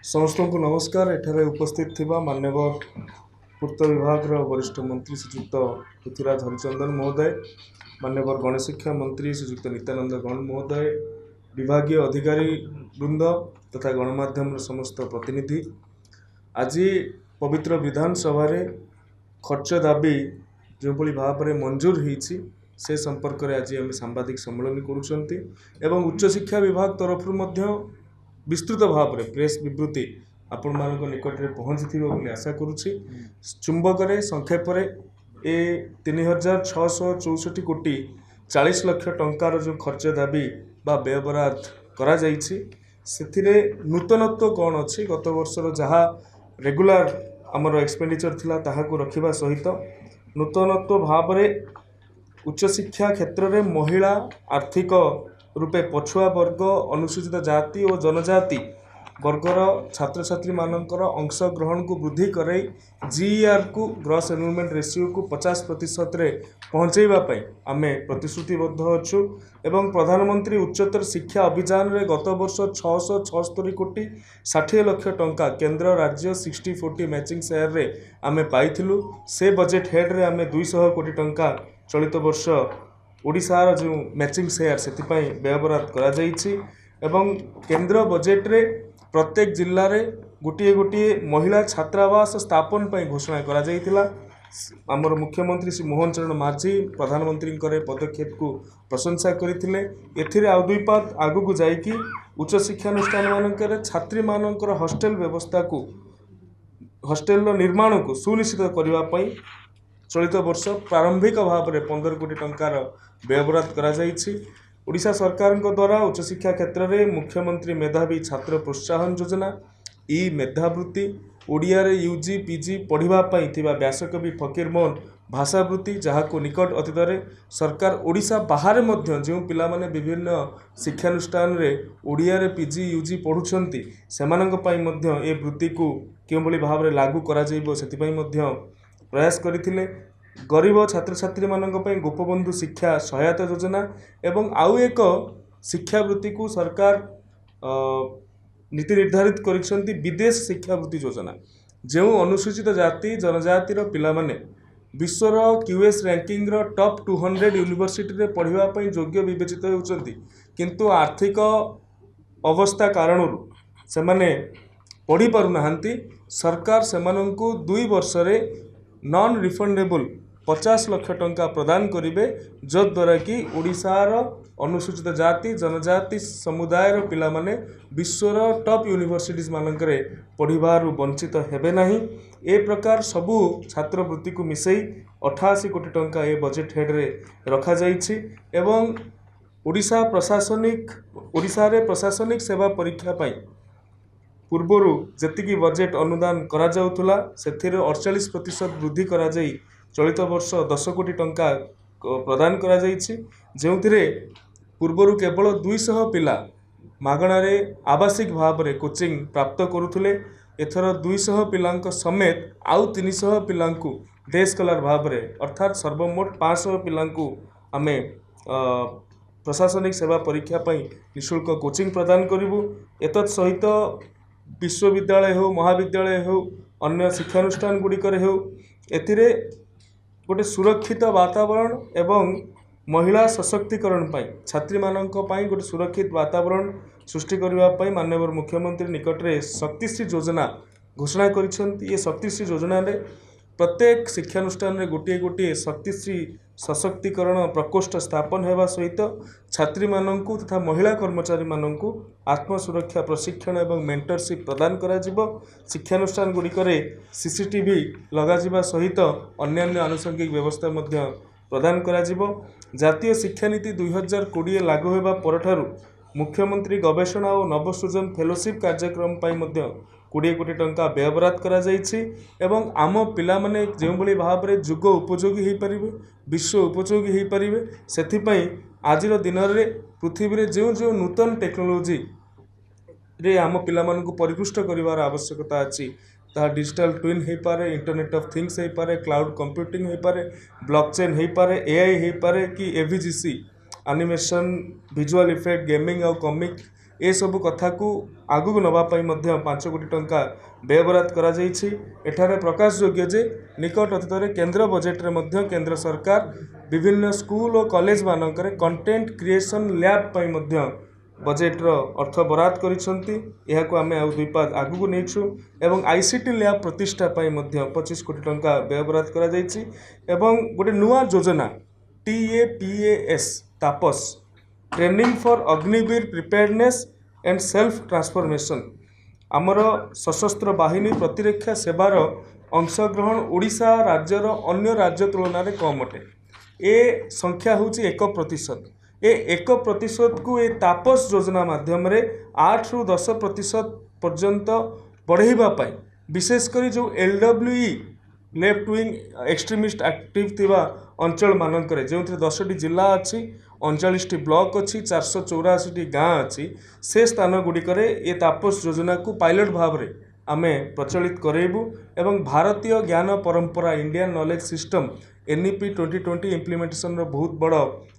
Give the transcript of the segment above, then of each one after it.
समस्त को नमस्कार। एठारे उपस्थित थिबा मान्यवर पूर्त विभाग वरिष्ठ मंत्री श्रीयुक्त पृथ्वीराज हरिचंदन महोदय, मान्यवर गणशिक्षा मंत्री श्रीयुक्त नित्यानंद गण महोदय, विभागीय अधिकारी वृंद तथा गणमाध्यम समस्त प्रतिनिधि, आज पवित्र विधानसभा खर्च दाबी जो भाव में मंजूर होती से संपर्क में आज आम सांबादिक सम्मेलन करुँच। उच्चशिक्षा विभाग तरफ विस्तृत भाव में प्रेस विवृत्ति आपण मान निकट में पहुँची आशा करुच्ची। चुंबक संक्षेप ए 3664 कोटी 40 लाख टंकार जो खर्च दाबी बा व्ययबराद करा जाइछि से नूतनत्व कौन अच्छी गत वर्षर जहाँ रेगुलर आमर एक्सपेंडिचर थिला ताहाकु रखिबा सहित नूतनत्व भाव में उच्चशिक्षा क्षेत्र में महिला आर्थिक रूपे पछुआ वर्ग अनुसूचित जाति और जनजाति वर्गर छात्र छात्री मानकर अंशग्रहण को वृद्धि कराई जीईआर को ग्रॉस एनरोलमेंट रेशियो को 50% रे पहुँचाइवाई आम प्रतिश्रुतिबद्ध अच्छु। एवं प्रधानमंत्री उच्चतर शिक्षा अभियान रे गत वर्ष 676 कोटी 60 लाख टंका केंद्र राज्य 60-40 मैचिंग शेयर रे आमे पाइथिलु। से बजेट हेड रे आमे 200 कोटी टंका चलित वर्ष ओडिशार जो मैचिंग शेयर से व्ययबराद करा जाइछि। एवं केंद्र बजेट रे प्रत्येक जिल्ला रे गोटे गोटे महिला छात्रावास स्थापन पर घोषणा करा जाइथिला। आमर मुख्यमंत्री श्री मोहन चरण माझी प्रधानमंत्री पदक्षेप को प्रशंसा करथिले। एथिरे आउ दुई पात आगु को जाइकी उच्च शिक्षानुष्ठान मानकर छात्री मानकर हॉस्टल व्यवस्था को हॉस्टल निर्माण को सुनिश्चित करबा पई चलित वर्ष प्रारंभिक भाव में 15 कोटी टंकार व्ययबराद करा जाइछि। ओडिशा सरकार द्वारा उच्च शिक्षा क्षेत्र में मुख्यमंत्री मेधावी छात्र प्रोत्साहन योजना ई मेधावृत्ति ओडिया रे यूजी पीजी पढ़ाई थिबा व्यासकवि फकीरमोहन भाषावृत्ति जहाँ को निकट अतीत में सरकार ओडिशा बाहर मध्य जो पिला माने विभिन्न शिक्षानुष्ठान रे ओडिया रे पीजी यूजी पढ़ुछंती सेमानंक पई मध्य ए वृत्ति को केउ भली भाव रे लागू करा जाइबो सेति पई मध्य प्रयास करथिले। गरीब छात्र छात्री मानक पई गोपबंधु शिक्षा सहायता योजना एवं आउ एक शिक्षावृत्ति को सरकार नीति निर्धारित करिसेंती विदेश शिक्षावृत्ति योजना जो अनुसूचित जाति जनजातिर पिला माने विश्वर क्यूएस रैंकिंग रो टॉप 200 यूनिवर्सिटी रे पढ़िबा पई योग्य विवेचित होउचंती किंतु आर्थिक अवस्था कारण से माने पढ़ी पारु नाहंती। सरकार सेमानंकु 2 वर्ष रे नॉन रिफंडेबल 50 लाख टंका प्रदान करिवे जद्वारा कि ओडिशार अनुसूचित जाति जनजाति समुदायर पिला माने विश्वर टॉप यूनिवर्सिटीज मानकरे पढ़िबारु वंचित हेबे नाही। ए प्रकार सबु छात्रवृत्ति को मिसई 88 कोटी टंका ए बजेट हेड रे रखा जाइछि। एवं ओडिशा प्रशासनिक सेवा परीक्षा पाई पूर्वर जेतिकी बजेट अनुदान करा जाउथुला सेथिरे 48% वृद्धि करा जाई चलित वर्ष 10 कोटी टंका प्रदान करा जाइछि। जेउथिरे पूर्वर केवल 200 पिला मागणारे आवासिक भाव में कोचिंग प्राप्त करुथुले एथर 200 पिलांक समेत आउ 300 पिलांकु डे स्कॉलर भाव में अर्थात सर्वमोट 500 पिलांकु आमे प्रशासनिक सेवा परीक्षा पाई निःशुल्क कोचिंग प्रदान करिवु। एतत् सहित विश्वविद्यालय हो महाविद्यालय हो अन्य शिक्षानुष्ठान गुड़िकर हो एथिरे गोटे सुरक्षित वातावरण एवं महिला सशक्तिकरण पाई छात्री मानक पाई गोटे सुरक्षित वातावरण सृष्टि करबा पाई माननीय मुख्यमंत्री निकट में शक्तिश्री योजना घोषणा करिसेंती। ये शक्तिश्री योजना रे प्रत्येक शिक्षानुष्ठान रे गोटे गोटे शक्तिश्री सशक्तिकरण प्रकोष्ठ स्थापन होगा सहित छात्री मानकु तथा महिला कर्मचारी मानकु आत्मसुरक्षा प्रशिक्षण एवं मेंटरशिप प्रदान करा जिवो। शिक्षानुष्ठान गुड़िकरे सीसीटीवी लगाजिबा सहित अन्यान्य आनुषंगिक व्यवस्था मध्य प्रदान करा जिवो। जातीय शिक्षा नीति 2020 लागू होगा परठारु मुख्यमंत्री गवेषणा और नवसृजन फेलोशिप कार्यक्रम पाई मध्य 20 कोटी टंका व्ययबराद करा जाइछि। एवं आम पिला माने जो भली भाव में जुग उपयोगी हो पारिबे विश्व उपयोगी हो पारिबे सेथिपई आजिर दिन रे पृथ्वी रे जो जो नूतन टेक्नोलोजी रे आम पिला मानकु परिपुष्ट करिवार आवश्यकता अछि ता डिजिटल ट्विन हो पारे इंटरनेट ऑफ थिंग्स हो पारे क्लाउड कंप्यूटिंग हो पारे ब्लॉकचेन हो पारे एआई हो पारे कि AVGC animation visual effect gaming और कॉमिक ए सब कथा को आगु नवापाई 5 कोटी टंका व्ययबराद करा जाइछि। एठारे प्रकाश योग्य जे निकट अतीत केंद्र बजेट रे केंद्र सरकार विभिन्न स्कूल और कॉलेज मानकरे कंटेंट क्रिएशन लैब पई मध्य बजेट रो अर्थ बराद करिसंती। एहाको आमे आ दुई पाद आगु नेछु एवं आईसीटी लैब प्रतिष्ठा पई मध्य 25 कोटी टंका व्ययबराद करा जाइछि। एवं गोटे नुआ योजना TAPAS Tapas training for Agniveer preparedness and self transformation आमर सशस्त्र बाहिनी प्रतिरक्षा सेवार अंशग्रहण ओडिशा राज्यर अन्य राज्य तुलन में कम अटे। ए संख्या हूँ 1%। ए 1% को ए तापस योजना माध्यम 8 ରୁ 10% पर्यंत बढ़ाइबा विशेषकर जो LWE left wing extremist active थिबा अंचल मानक जो 10टी जिला अच्छी 39टी ब्लॉक अच्छी 484टी गाँ अच्छी से स्थान गुड़िक ये तापस योजना को पायलट भाव में आमे प्रचलित करेबू एवं भारतीय ज्ञान परंपरा Indian knowledge system NEP 2020 implementation बहुत बड़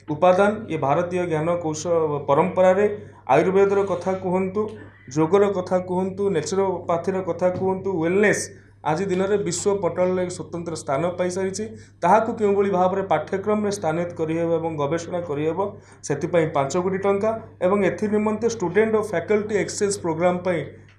उपादान। ये भारतीय ज्ञान कौशल परंपरा रे आयुर्वेदर कथा कहतु जोगर कथा कहतु नेचुरोपैथीर कथा कहतु वेलनेस आज दिन में विश्व पटल एक स्वतंत्र स्थान पाई सारी ताहाकु क्यों भाव में पाठ्यक्रम में स्थानित करेब और गवेषणा करेब से 5 कोटी टंका एवं एथि निमंते स्टूडेंट और faculty exchange programme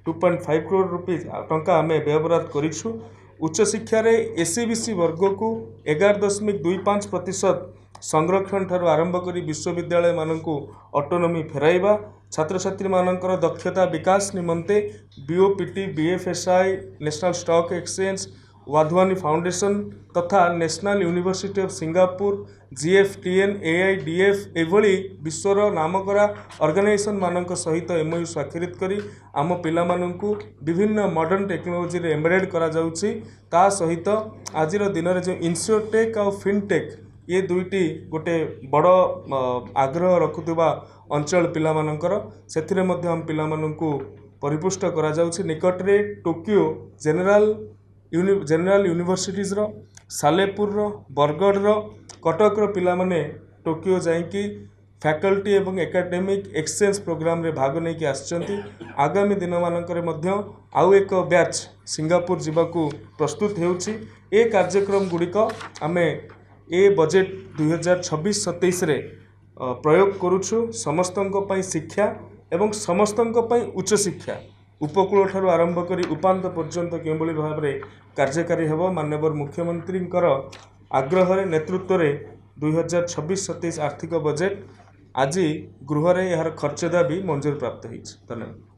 2.5 crore rupees टंका आम व्ययबराद करूँ। उच्च शिक्षा रे SCBC वर्ग को 11.25% संरक्षण ठार आरंभ कर विश्वविद्यालय मानक ऑटोनॉमी फेराइबा छात्र छात्री मानकर दक्षता विकास निमंते BOPT BFSI national stock exchange Wadhwani foundation तथा national university of Singapore GFTN AIDF एभली विश्वर नामकरा ऑर्गेनाइजेशन मानक सहित MOU स्वाक्षरित करी आम पिला माननकु विभिन्न मॉडर्न टेक्नोलोजी रे एम्बेडेड करा जाउछि। ता सहित आज दिन में जो इंश्योरटेक और फिनटेक ये दुईटी गोटे बड़ आग्रह रखुवा अंचल पिला मानकर सेथिरे मध्य हम पिला माननकु परिपुष्ट करा जाउछि। निकट रे टोकियो जेनेराल यूनिवर्सिटीज रो सालेपुर रो बरगढ़ रो कटक रो पिला माने टोकियो जाइकी फैकल्टी एवं एकेडमिक एक्सचेंज प्रोग्राम रे भाग नहीं कि आसचंती। आगामी दिन मानकरे मध्य आउ एक बैच सिंगापुर जीवाकू प्रस्तुत हेउछि। ए कार्यक्रम गुड़िक आमे ए बजेट 2026-27 रे प्रयोग करुछु। समस्तंक पई शिक्षा एवं समस्तंक पई उच्च शिक्षा उपकूल ठारू आरंभ करी उपांत पर्यंत केवल भाव में कार्यकारी हेब माननीय मुख्यमंत्री आग्रह नेतृत्व रे 2026-27 आर्थिक बजेट आज गृह रे यार खर्च दाबी मंजूर प्राप्त होइछि। धन्यवाद।